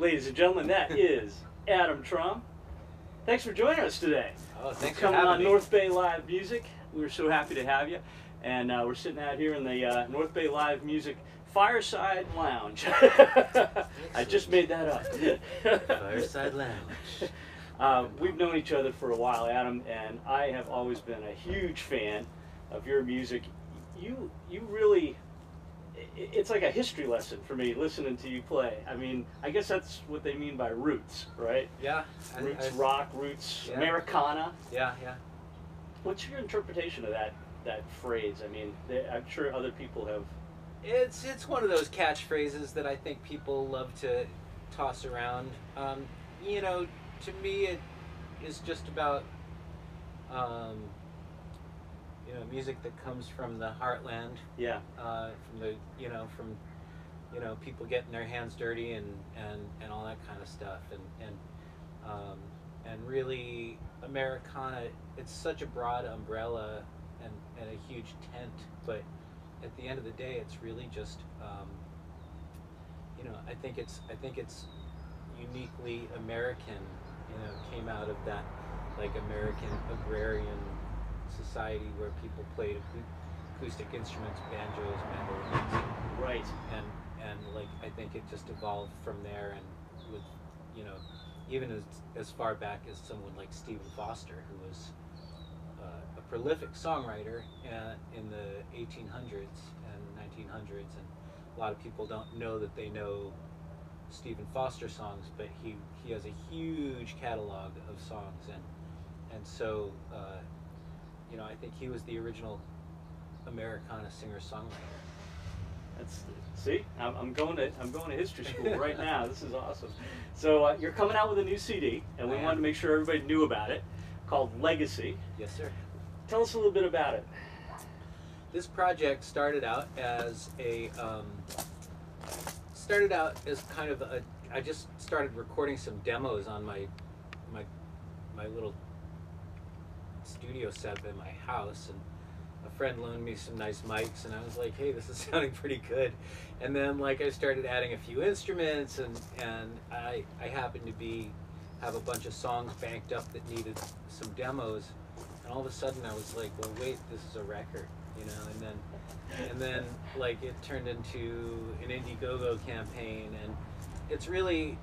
Ladies and gentlemen, that is Adam Traum. Thanks for joining us today. Oh, thanks for coming having on me. North Bay Live Music. We're so happy to have you. And we're sitting out here in the North Bay Live Music Fireside Lounge. I just made that up. Fireside Lounge. We've known each other for a while, Adam, and I have always been a huge fan of your music. You really, it's like a history lesson for me listening to you play. I mean, I guess that's what they mean by roots, right? Yeah. Roots rock, roots yeah. Americana. Yeah, yeah. What's your interpretation of that phrase? I mean, I'm sure other people have. It's one of those catchphrases that I think people love to toss around. You know, to me it is just about you know, music that comes from the heartland. Yeah. From the from people getting their hands dirty and all that kind of stuff and really Americana. It's such a broad umbrella and a huge tent, but at the end of the day, it's really just you know, I think it's uniquely American. You know, came out of that like American agrarian society where people played acoustic instruments, banjos, mandolins. Right. And like I think it just evolved from there, and with even as far back as someone like Stephen Foster, who was a prolific songwriter in the 1800s and 1900s, and a lot of people don't know that they know Stephen Foster songs, but he has a huge catalog of songs, and so you know, I think he was the original Americana singer-songwriter. See, I'm going to history school right now. This is awesome. So you're coming out with a new CD, and we wanted to make sure everybody knew about it, called Legacy. Yes, sir. Tell us a little bit about it. This project started out as kind of a. I just started recording some demos on my little studio set in my house, and a friend loaned me some nice mics, and I was like, hey, this is sounding pretty good. And then like I started adding a few instruments, and I happened to have a bunch of songs banked up that needed some demos, and all of a sudden I was like, well, wait, this is a record, you know. And then like it turned into an Indiegogo campaign, and it's really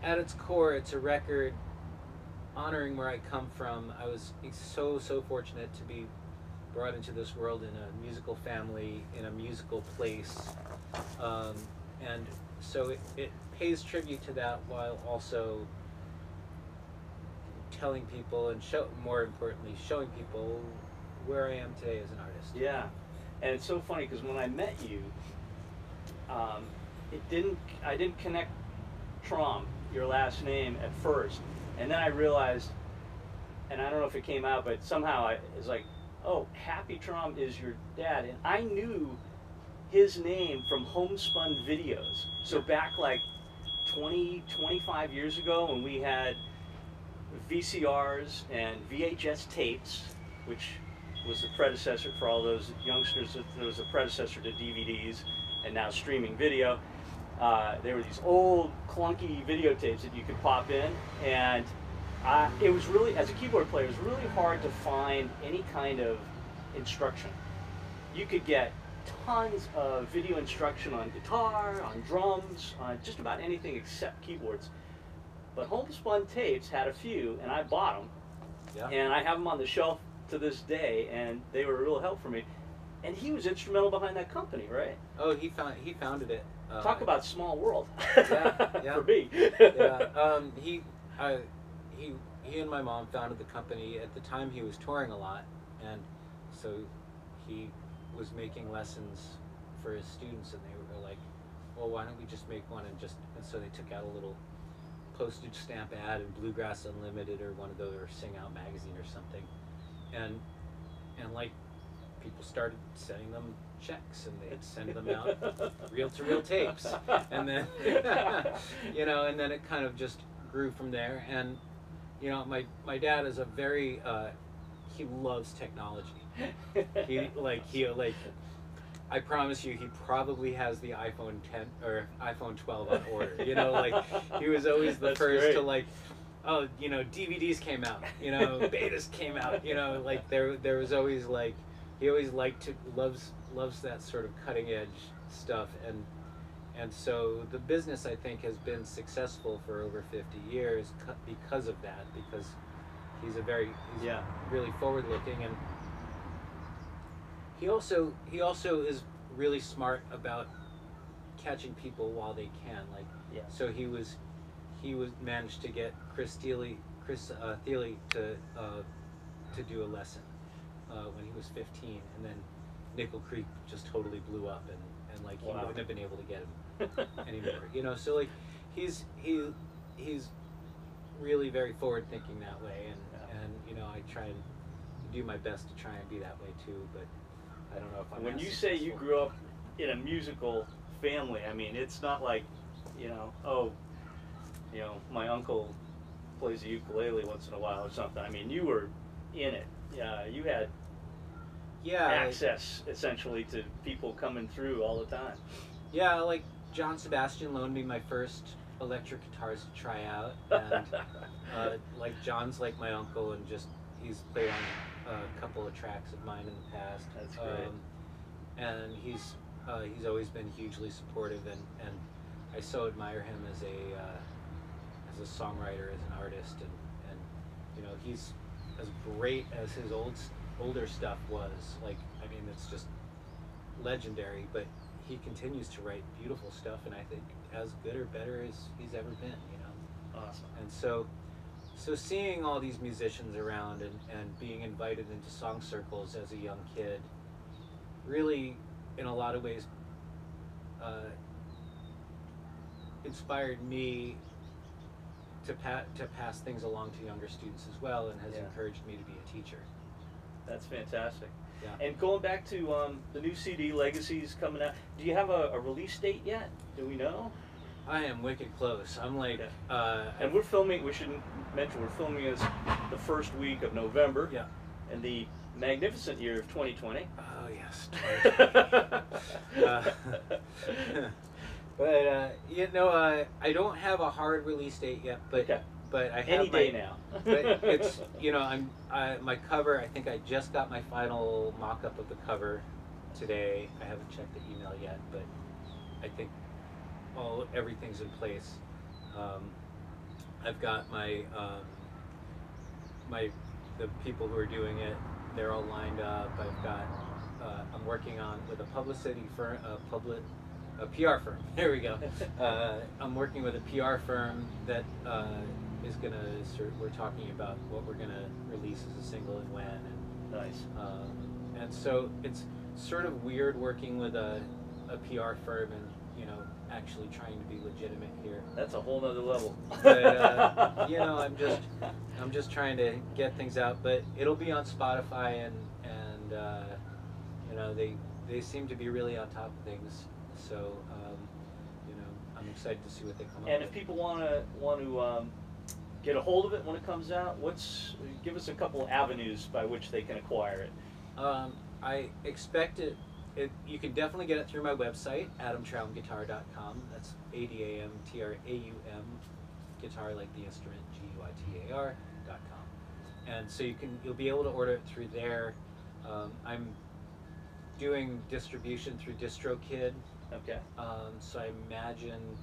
at its core, it's a record honoring where I come from. I was so fortunate to be brought into this world in a musical family, in a musical place, and so it pays tribute to that, while also telling people and more importantly showing people where I am today as an artist. Yeah, and it's so funny because when I met you, I didn't connect Traum, your last name, at first. And then I realized, and I don't know if it came out, but somehow I was like, oh, Happy Traum is your dad. And I knew his name from homespun videos. So back like 25 years ago, when we had VCRs and VHS tapes, which was the predecessor for all those youngsters. There was a predecessor to DVDs and now streaming video. There were these old clunky videotapes that you could pop in, and it was really, as a keyboard player, it was really hard to find any kind of instruction. You could get tons of video instruction on guitar, on drums, on just about anything except keyboards. But homespun tapes had a few, and I bought them, Yeah. and I have them on the shelf to this day, and they were a real help for me. And he was instrumental behind that company, right? Oh, he founded it. Talk about small world. Yeah. For me. Yeah. He and my mom founded the company. At the time, he was touring a lot, and so he was making lessons for his students, and they were like, well, why don't we just make one, and so they took out a little postage stamp ad in Bluegrass Unlimited or one of those, or Sing Out magazine or something, and like people started sending them checks, and they'd send them out reel-to-reel tapes, and then you know, and then it kind of just grew from there. And you know, my dad is a very he loves technology. He I promise you, he probably has the iPhone 10 or iPhone 12 on order. You know, like he was always the first to like, oh, you know, DVDs came out, you know, betas came out, you know, like there was always like, he always loves that sort of cutting edge stuff, and so the business, I think, has been successful for over 50 years because of that, because he's really forward looking, and he also is really smart about catching people while they can, like so he managed to get Chris Thiele to do a lesson when he was 15, and then Nickel Creek just totally blew up, and like he wouldn't have been able to get him anymore, you know. So like he's really very forward thinking that way, and you know, I try and do my best to try and be that way too, but I don't know if I'm. When you say you grew up in a musical family, I mean, it's not like, you know, oh, you know, my uncle plays the ukulele once in a while or something. I mean, you were in it. Yeah, you had access essentially to people coming through all the time. Yeah, like John Sebastian loaned me my first electric guitars to try out, and like John's like my uncle, and just he's played on a couple of tracks of mine in the past. That's great. And he's always been hugely supportive, and I so admire him as a songwriter, as an artist, and you know, he's as great as his older stuff was. Like, I mean, it's just legendary, but he continues to write beautiful stuff, and I think as good or better as he's ever been, you know. Awesome. And so seeing all these musicians around and being invited into song circles as a young kid really, in a lot of ways, inspired me to pass things along to younger students as well, and has encouraged me to be a teacher. That's fantastic. Yeah. And going back to the new CD, Legacies, coming out, do you have a release date yet? Do we know? I am wicked close. I'm like... and we're filming, we should mention, we're filming this the first week of November. Yeah. In the magnificent year of 2020. Oh, yes. 2020. But, you know, I don't have a hard release date yet, but... Okay. But I have any day now. But it's, you know, my cover, I think I just got my final mock-up of the cover today. I haven't checked the email yet, but I think everything's in place. I've got the people who are doing it, they're all lined up. I've got, I'm working on with a publicity firm, a PR firm. There we go. I'm working with a PR firm that is gonna we're talking about what we're gonna release as a single and when. And, nice. And so it's sort of weird working with a PR firm and, you know, actually trying to be legitimate here. That's a whole nother level. But you know, I'm just trying to get things out. But it'll be on Spotify, and you know, they seem to be really on top of things. So you know, I'm excited to see what they come up with. And if people want to get a hold of it when it comes out, give us a couple of avenues by which they can acquire it. I expect it. You can definitely get it through my website, adamtraumguitar.com. That's ADAMTRAUM, guitar like the instrument, GUITAR.com. And so you'll be able to order it through there. I'm doing distribution through DistroKid. Okay. So I imagine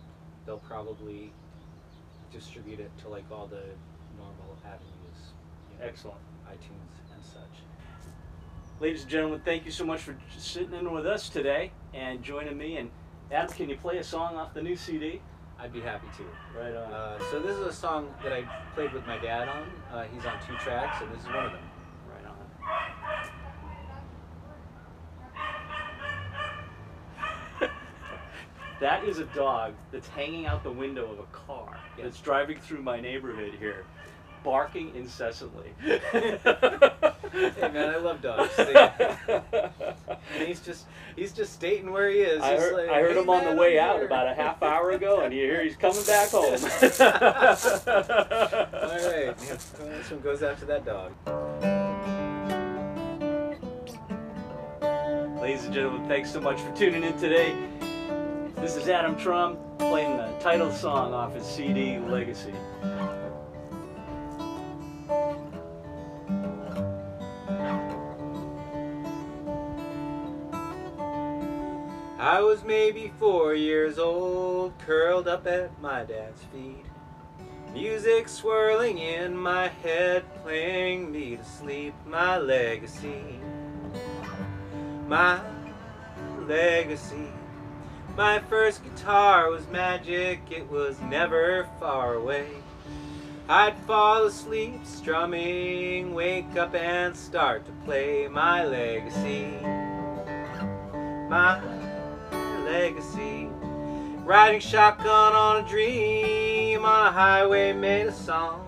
they'll probably distribute it to like all the normal avenues. You know, excellent. iTunes and such. Ladies and gentlemen, thank you so much for sitting in with us today and joining me. And Adam, can you play a song off the new CD? I'd be happy to. Right on. So this is a song that I played with my dad on. He's on 2 tracks, and this is one of them. Right on. That is a dog that's hanging out the window of a car that's driving through my neighborhood here, barking incessantly. Hey man, I love dogs. And he's just stating where he is. I heard him on the way out about a half hour ago, and you hear he's coming back home. All right, this one goes out to that dog. Ladies and gentlemen, thanks so much for tuning in today. This is Adam Traum playing the title song off his CD, Legacy. I was maybe 4 years old, curled up at my dad's feet. Music swirling in my head, playing me to sleep. My legacy, my legacy. My first guitar was magic, it was never far away. I'd fall asleep strumming, wake up and start to play. My legacy, my legacy. Riding shotgun on a dream, on a highway made of songs.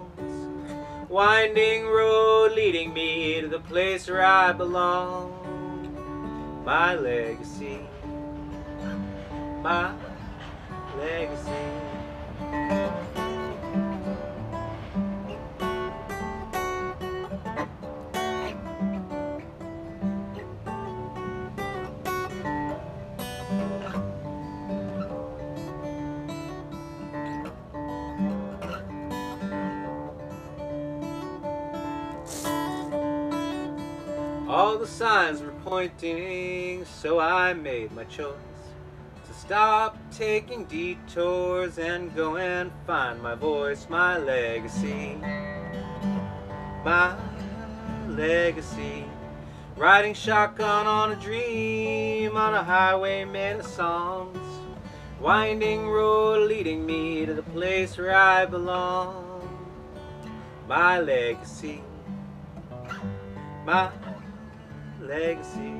Winding road leading me to the place where I belong. My legacy, my legacy. All the signs were pointing, so I made my choice to stop taking detours and go and find my voice. My legacy, my legacy. Riding shotgun on a dream, on a highway made of songs. Winding road leading me to the place where I belong. My legacy, my legacy.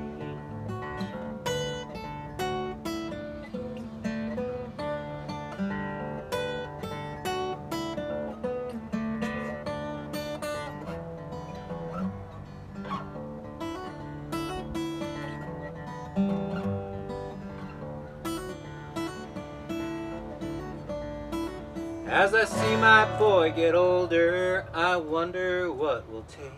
As I see my boy get older, I wonder what will take.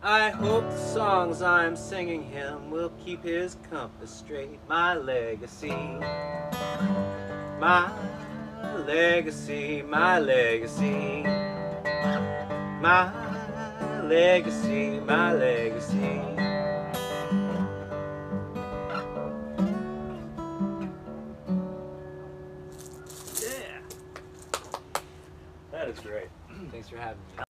I hope the songs I'm singing him will keep his compass straight. My legacy, my legacy, my legacy, my legacy, my legacy. Yeah, that is great. Thanks for having me.